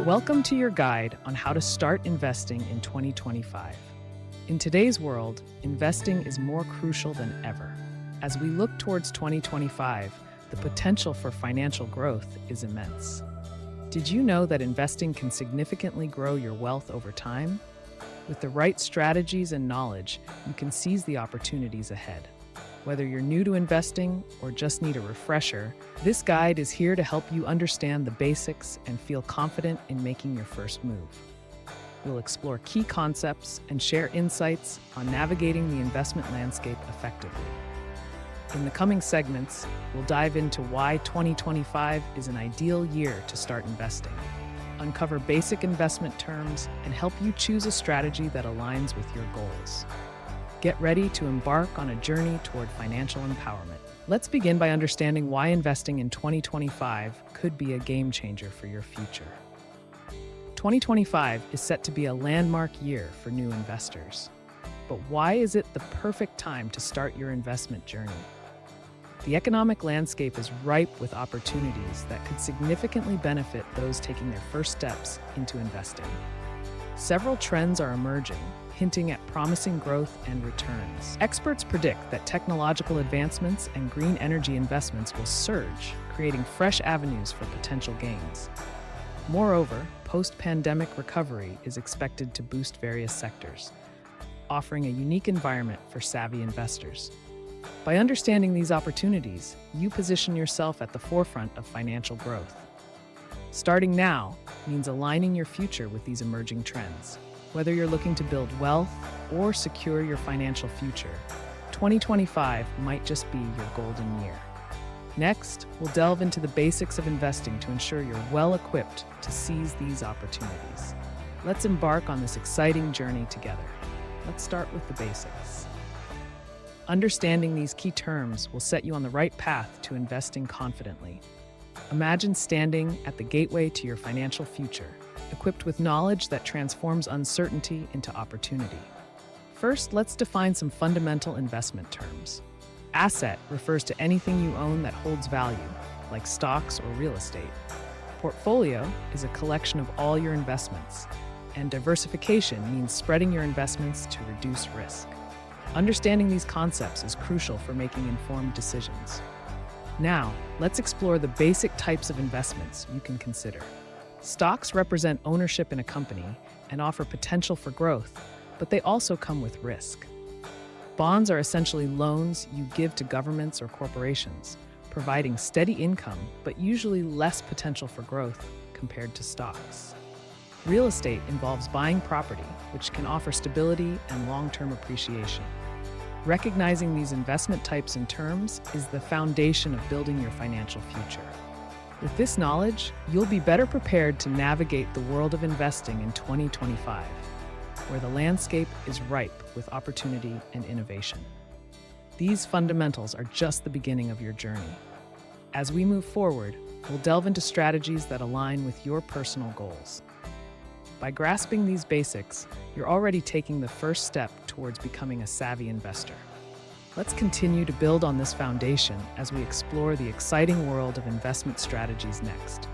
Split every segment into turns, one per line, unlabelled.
Welcome to your guide on how to start investing in 2025. In today's world, investing is more crucial than ever. As we look towards 2025, the potential for financial growth is immense. Did you know that investing can significantly grow your wealth over time? With the right strategies and knowledge, you can seize the opportunities ahead. Whether you're new to investing or just need a refresher, this guide is here to help you understand the basics and feel confident in making your first move. We'll explore key concepts and share insights on navigating the investment landscape effectively. In the coming segments, we'll dive into why 2025 is an ideal year to start investing, uncover basic investment terms, and help you choose a strategy that aligns with your goals. Get ready to embark on a journey toward financial empowerment. Let's begin by understanding why investing in 2025 could be a game changer for your future. 2025 is set to be a landmark year for new investors. But why is it the perfect time to start your investment journey? The economic landscape is ripe with opportunities that could significantly benefit those taking their first steps into investing. Several trends are emerging, hinting at promising growth and returns. Experts predict that technological advancements and green energy investments will surge, creating fresh avenues for potential gains. Moreover, post-pandemic recovery is expected to boost various sectors, offering a unique environment for savvy investors. By understanding these opportunities, you position yourself at the forefront of financial growth. Starting now means aligning your future with these emerging trends. Whether you're looking to build wealth or secure your financial future, 2025 might just be your golden year. Next, we'll delve into the basics of investing to ensure you're well equipped to seize these opportunities. Let's embark on this exciting journey together. Let's start with the basics. Understanding these key terms will set you on the right path to investing confidently. Imagine standing at the gateway to your financial future, equipped with knowledge that transforms uncertainty into opportunity. First, let's define some fundamental investment terms. Asset refers to anything you own that holds value, like stocks or real estate. Portfolio is a collection of all your investments, and diversification means spreading your investments to reduce risk. Understanding these concepts is crucial for making informed decisions. Now, let's explore the basic types of investments you can consider. Stocks represent ownership in a company and offer potential for growth, but they also come with risk. Bonds are essentially loans you give to governments or corporations, providing steady income but usually less potential for growth compared to stocks. Real estate involves buying property, which can offer stability and long-term appreciation. Recognizing these investment types and terms is the foundation of building your financial future. With this knowledge, you'll be better prepared to navigate the world of investing in 2025, where the landscape is ripe with opportunity and innovation. These fundamentals are just the beginning of your journey. As we move forward, we'll delve into strategies that align with your personal goals. By grasping these basics, you're already taking the first step towards becoming a savvy investor. Let's continue to build on this foundation as we explore the exciting world of investment strategies next.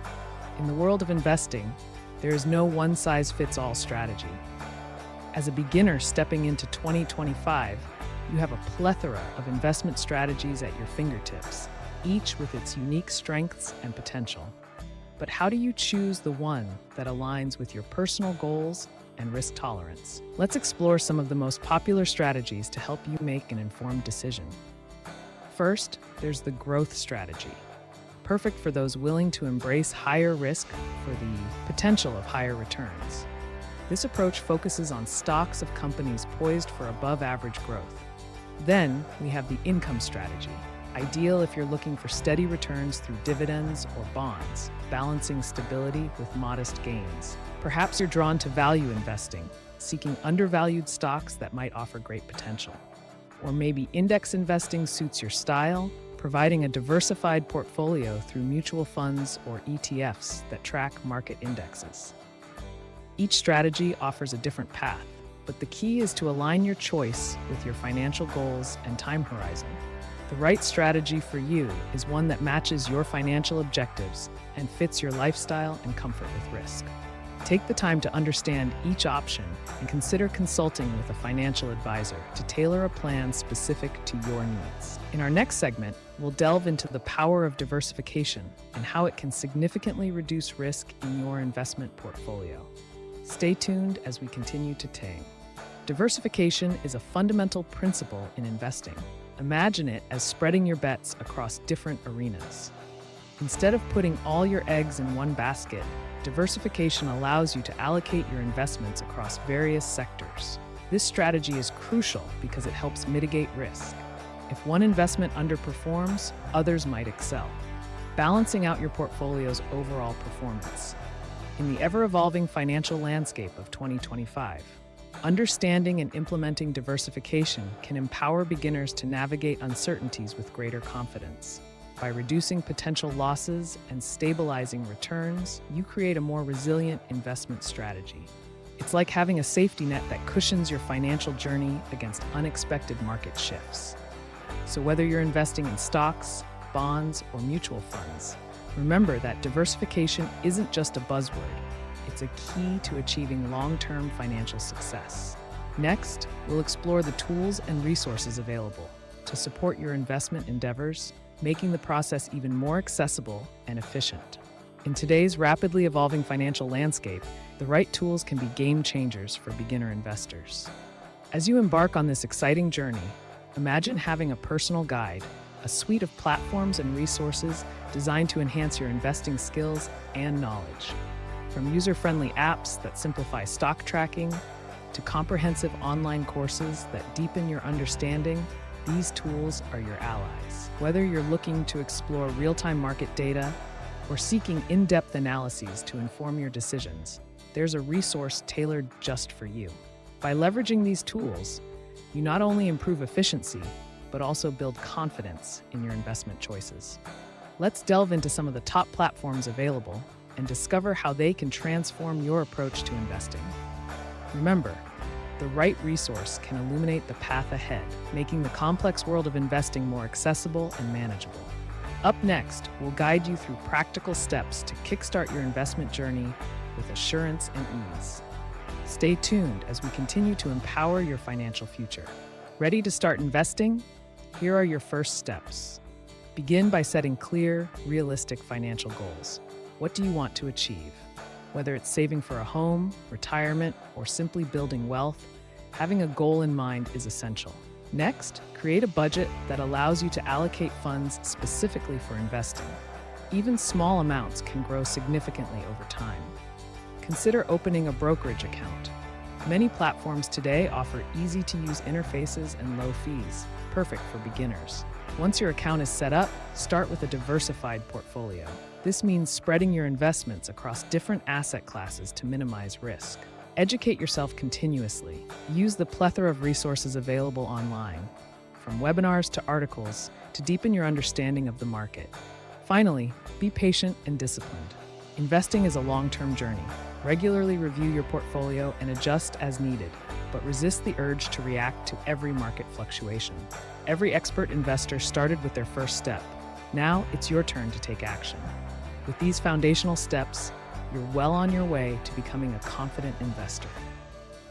In the world of investing, there is no one-size-fits-all strategy. As a beginner stepping into 2025, you have a plethora of investment strategies at your fingertips, each with its unique strengths and potential. But how do you choose the one that aligns with your personal goals and risk tolerance? Let's explore some of the most popular strategies to help you make an informed decision. First, there's the growth strategy, perfect for those willing to embrace higher risk for the potential of higher returns. This approach focuses on stocks of companies poised for above-average growth. Then, we have the income strategy, ideal if you're looking for steady returns through dividends or bonds, balancing stability with modest gains. Perhaps you're drawn to value investing, seeking undervalued stocks that might offer great potential. Or maybe index investing suits your style, providing a diversified portfolio through mutual funds or ETFs that track market indexes. Each strategy offers a different path, but the key is to align your choice with your financial goals and time horizon. The right strategy for you is one that matches your financial objectives and fits your lifestyle and comfort with risk. Take the time to understand each option and consider consulting with a financial advisor to tailor a plan specific to your needs. In our next segment, we'll delve into the power of diversification and how it can significantly reduce risk in your investment portfolio. Stay tuned as we continue to tang. Diversification is a fundamental principle in investing. Imagine it as spreading your bets across different arenas. Instead of putting all your eggs in one basket, diversification allows you to allocate your investments across various sectors. This strategy is crucial because it helps mitigate risk. If one investment underperforms, others might excel, balancing out your portfolio's overall performance. In the ever-evolving financial landscape of 2025, understanding and implementing diversification can empower beginners to navigate uncertainties with greater confidence. By reducing potential losses and stabilizing returns, you create a more resilient investment strategy. It's like having a safety net that cushions your financial journey against unexpected market shifts. So whether you're investing in stocks, bonds, or mutual funds, remember that diversification isn't just a buzzword. It's a key to achieving long-term financial success. Next, we'll explore the tools and resources available to support your investment endeavors, making the process even more accessible and efficient. In today's rapidly evolving financial landscape, the right tools can be game changers for beginner investors. As you embark on this exciting journey, imagine having a personal guide, a suite of platforms and resources designed to enhance your investing skills and knowledge. From user-friendly apps that simplify stock tracking to comprehensive online courses that deepen your understanding, these tools are your allies. Whether you're looking to explore real-time market data or seeking in-depth analyses to inform your decisions, there's a resource tailored just for you. By leveraging these tools, you not only improve efficiency, but also build confidence in your investment choices. Let's delve into some of the top platforms available and discover how they can transform your approach to investing. Remember, the right resource can illuminate the path ahead, making the complex world of investing more accessible and manageable. Up next, we'll guide you through practical steps to kickstart your investment journey with assurance and ease. Stay tuned as we continue to empower your financial future. Ready to start investing? Here are your first steps. Begin by setting clear, realistic financial goals. What do you want to achieve? Whether it's saving for a home, retirement, or simply building wealth, having a goal in mind is essential. Next, create a budget that allows you to allocate funds specifically for investing. Even small amounts can grow significantly over time. Consider opening a brokerage account. Many platforms today offer easy-to-use interfaces and low fees, perfect for beginners. Once your account is set up, start with a diversified portfolio. This means spreading your investments across different asset classes to minimize risk. Educate yourself continuously. Use the plethora of resources available online, from webinars to articles, to deepen your understanding of the market. Finally, be patient and disciplined. Investing is a long-term journey. Regularly review your portfolio and adjust as needed, but resist the urge to react to every market fluctuation. Every expert investor started with their first step. Now it's your turn to take action. With these foundational steps, you're well on your way to becoming a confident investor.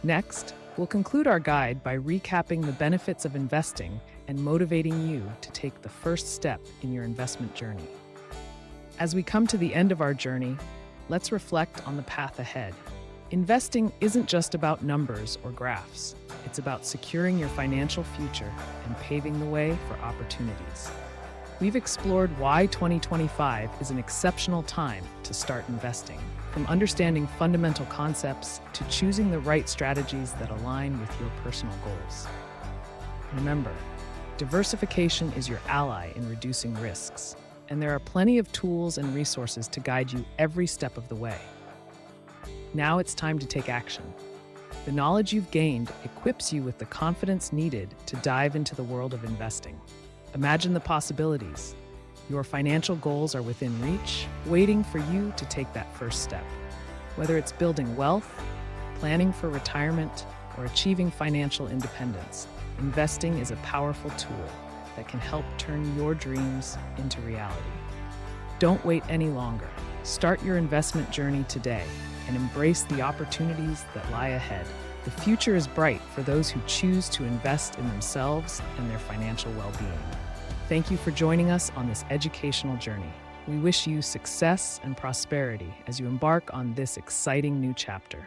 Next, we'll conclude our guide by recapping the benefits of investing and motivating you to take the first step in your investment journey. As we come to the end of our journey, let's reflect on the path ahead. Investing isn't just about numbers or graphs. It's about securing your financial future and paving the way for opportunities. We've explored why 2025 is an exceptional time to start investing, from understanding fundamental concepts to choosing the right strategies that align with your personal goals. Remember, diversification is your ally in reducing risks, and there are plenty of tools and resources to guide you every step of the way. Now it's time to take action. The knowledge you've gained equips you with the confidence needed to dive into the world of investing. Imagine the possibilities. Your financial goals are within reach, waiting for you to take that first step. Whether it's building wealth, planning for retirement, or achieving financial independence, investing is a powerful tool that can help turn your dreams into reality. Don't wait any longer. Start your investment journey today. and embrace the opportunities that lie ahead. The future is bright for those who choose to invest in themselves and their financial well-being. Thank you for joining us on this educational journey. We wish you success and prosperity as you embark on this exciting new chapter.